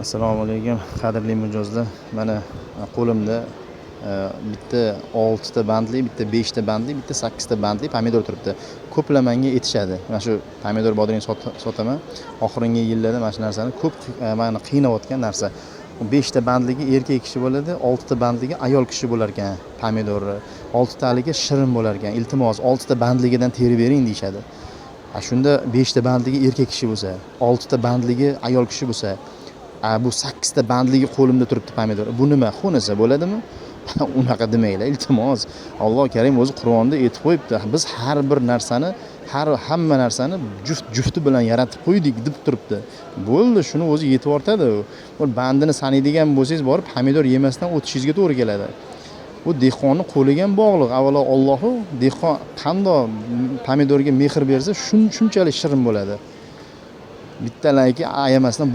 Assalomu alaykum, qadrli mijozlar. Mana qo'limda bitta 6 ta bandli, bitta 5 ta bandli, bitta 8 ta bandli pomidor turibdi. Ko'plar menga aytishadi. Mana shu pomidor bodring sotaman. Oxirgi yillarda mana shu narsani ko'p meni qiynayotgan narsa. 5 ta bandligi erkak kishi bo'ladi, 6 ta bandligi ayol kishi bo'lar ekan pomidorni. 6 taligi shirin bo'lar ekan. Iltimos 6 ta bandligidan terib bering deyshadi. Shunda 5 ta bandligi erkak kishi bo'lsa, 6 ta bandligi ayol kishi bo'lsa, bu 8 ta bandligi qo'limda turibdi pomidor. Bu nima? Xunasa bo'ladimi? Unaqa demanglar, iltimos. Alloh Karim o'zi Qur'onda aytib qo'yibdi. Biz har bir narsani, hamma narsani jufti bilan yaratib qo'ydik deb turibdi. Bo'ldi, shuni o'zi yetib ortadi. Bu bandini sanaydigan bo'lsangiz, borib pomidor yemasdan o'tishingizga to'g'ri keladi. Bu dehqonning qo'liga ham bog'liq. Avvalo Allohu dehqon qanday pomidorga mehr bersa, shunchalik shirin bo'ladi. Bittalarga ayamasdan